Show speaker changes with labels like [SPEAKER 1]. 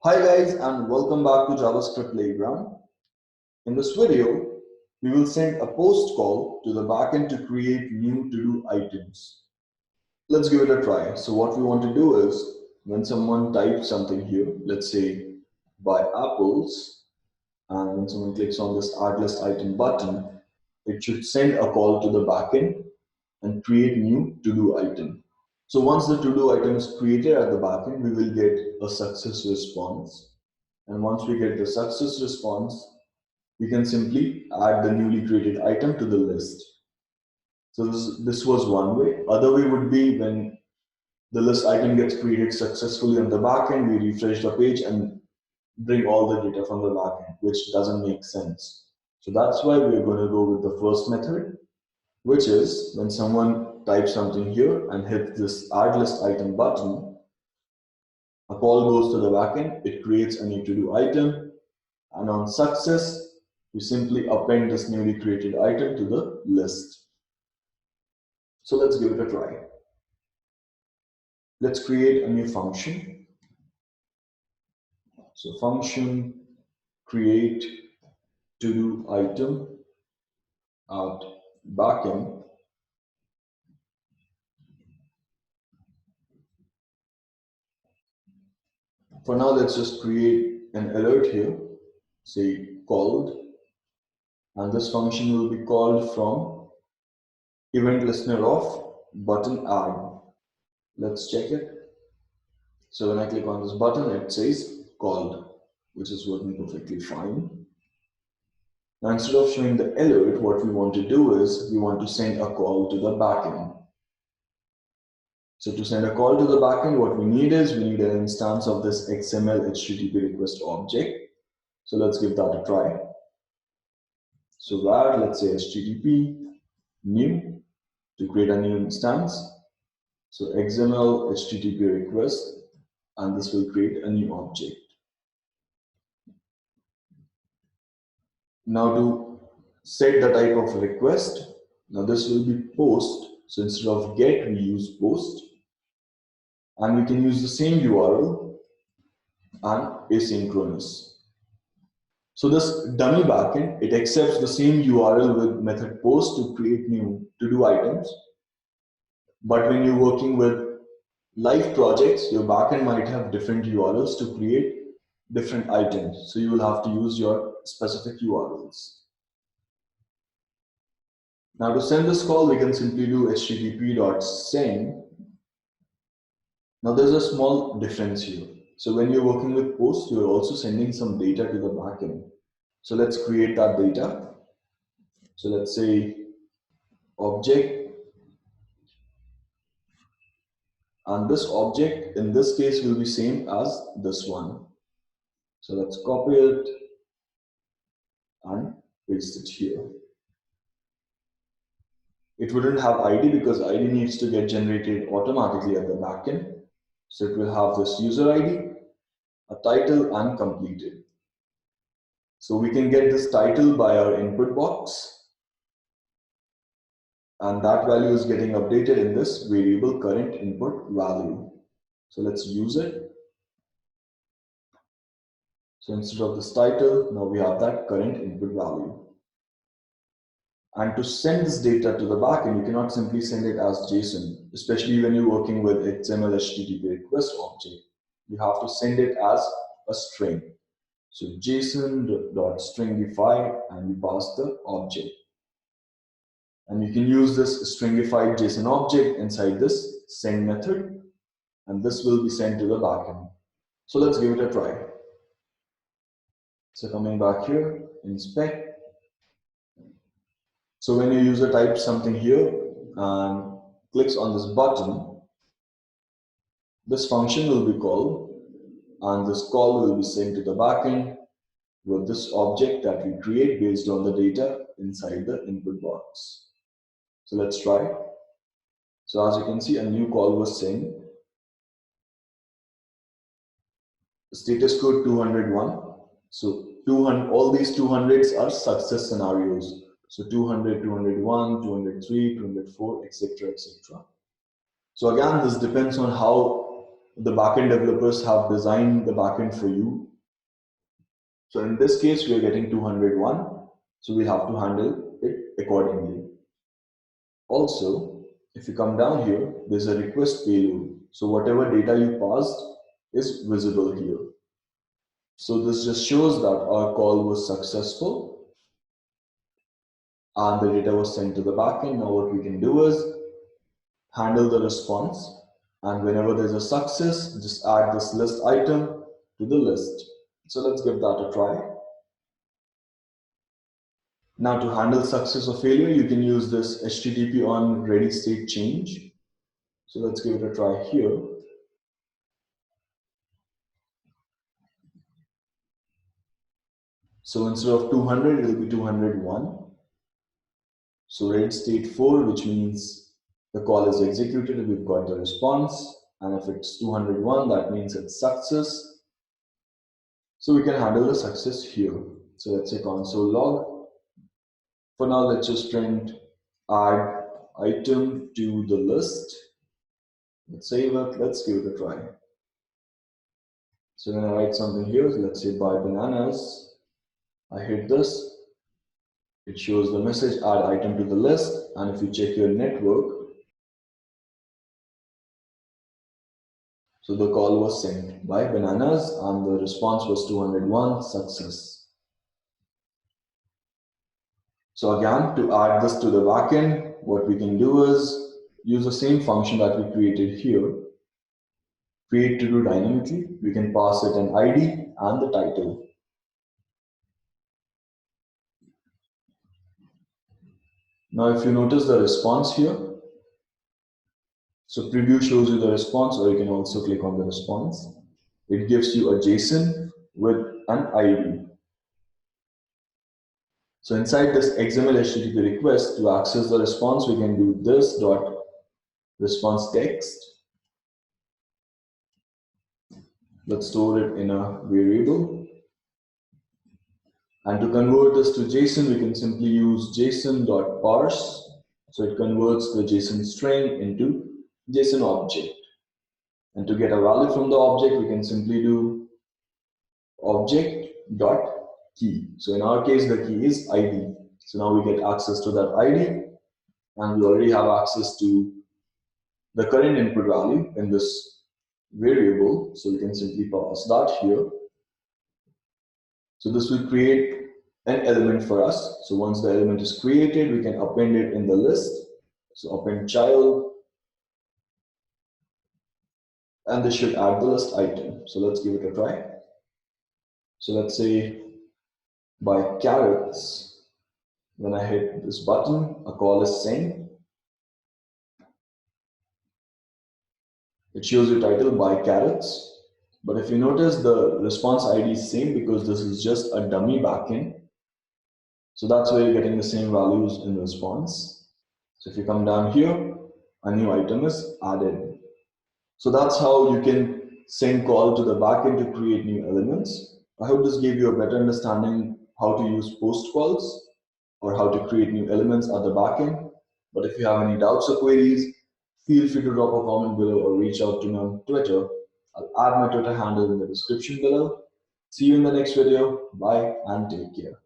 [SPEAKER 1] Hi guys, and welcome back to JavaScript Playground. In this video, we will send a post call to the backend to create new to-do items. Let's give it a try. So what we want to do is, when someone types something here, let's say buy apples, and when someone clicks on this add list item button, it should send a call to the backend and create new to-do item. So once the to-do item is created at the backend, we will get a success response. And once we get the success response, we can simply add the newly created item to the list. So this was one way. Other way would be when the list item gets created successfully on the backend, we refresh the page and bring all the data from the backend, which doesn't make sense. So that's why we're going to go with the first method, which is when someone types something here and hits this add list item button, a call goes to the backend, it creates a new to-do item, and on success, we simply append this newly created item to the list. So let's give it a try. Let's create a new function. So function create to-do item at backend. For now, let's just create an alert here, say called, and this function will be called from event listener of button add. Let's check it. So when I click on this button, it says called, which is working perfectly fine. Now instead of showing the alert, what we want to do is we want to send a call to the backend. So to send a call to the backend, what we need is we need an instance of this XML HTTP request object. So let's give that a try. So var, let's say HTTP new to create a new instance. So XML HTTP request, and this will create a new object. Now to set the type of request, now this will be post. So instead of get, we use post. And we can use the same URL and asynchronous. So this dummy backend, it accepts the same URL with method post to create new to-do items. But when you're working with live projects, your backend might have different URLs to create different items. So you will have to use your specific URLs. Now to send this call, we can simply do http.send. Now there's a small difference here. So when you're working with post, you're also sending some data to the backend. So let's create that data. So let's say object, and this object in this case will be same as this one. So let's copy it and paste it here. It wouldn't have ID because ID needs to get generated automatically at the backend. So it will have this user ID, a title, and completed. So we can get this title by our input box, and that value is getting updated in this variable current input value. So let's use it. So instead of this title, now we have that current input value. And to send this data to the backend, you cannot simply send it as JSON, especially when you're working with XML HTTP request object. You have to send it as a string. So JSON.stringify, and you pass the object. And you can use this stringified JSON object inside this send method, and this will be sent to the backend. So let's give it a try. So coming back here, inspect. So when your user types something here and clicks on this button, this function will be called, and this call will be sent to the backend with this object that we create based on the data inside the input box. So let's try. So as you can see, a new call was sent. Status code 201. So 200, all these 200s are success scenarios. So 200, 201, 203, 204, etc., etc. So again, this depends on how the backend developers have designed the backend for you. So in this case, we are getting 201. So we have to handle it accordingly. Also, if you come down here, there's a request payload. So whatever data you passed is visible here. So this just shows that our call was successful and the data was sent to the backend. Now what we can do is handle the response, and whenever there's a success, just add this list item to the list. So let's give that a try. Now to handle success or failure, you can use this HTTP on ready state change. So let's give it a try here. So instead of 200, it will be 201. So ready state 4, which means the call is executed, we've got the response. And if it's 201, that means it's success. So we can handle the success here. So let's say console log. For now, let's just print add item to the list. Let's save it. Let's give it a try. So when I write something here, let's say buy bananas. I hit this. It shows the message add item to the list. And if you check your network, so the call was sent buy bananas and the response was 201 success. So again, to add this to the backend, what we can do is use the same function that we created here. Create to do dynamically. We can pass it an ID and the title. Now, if you notice the response here, so preview shows you the response, or you can also click on the response. It gives you a JSON with an ID. So inside this XML HTTP request, to access the response, we can do this dot response text. Let's store it in a variable. And to convert this to JSON, we can simply use json.parse. So it converts the JSON string into JSON object. And to get a value from the object, we can simply do object.key. So in our case, the key is ID. So now we get access to that ID, and we already have access to the current input value in this variable. So we can simply pass that here. So this will create an element for us. So once the element is created, we can append it in the list. So append child, and this should add the list item. So let's give it a try. So let's say buy carrots. When I hit this button, a call is sent. It shows you title buy carrots. But if you notice, the response ID is same because this is just a dummy backend. So that's where you're getting the same values in response. So if you come down here, a new item is added. So that's how you can send call to the backend to create new elements. I hope this gave you a better understanding how to use post calls or how to create new elements at the backend. But if you have any doubts or queries, feel free to drop a comment below or reach out to me on Twitter. I'll add my Twitter handle in the description below. See you in the next video. Bye and take care.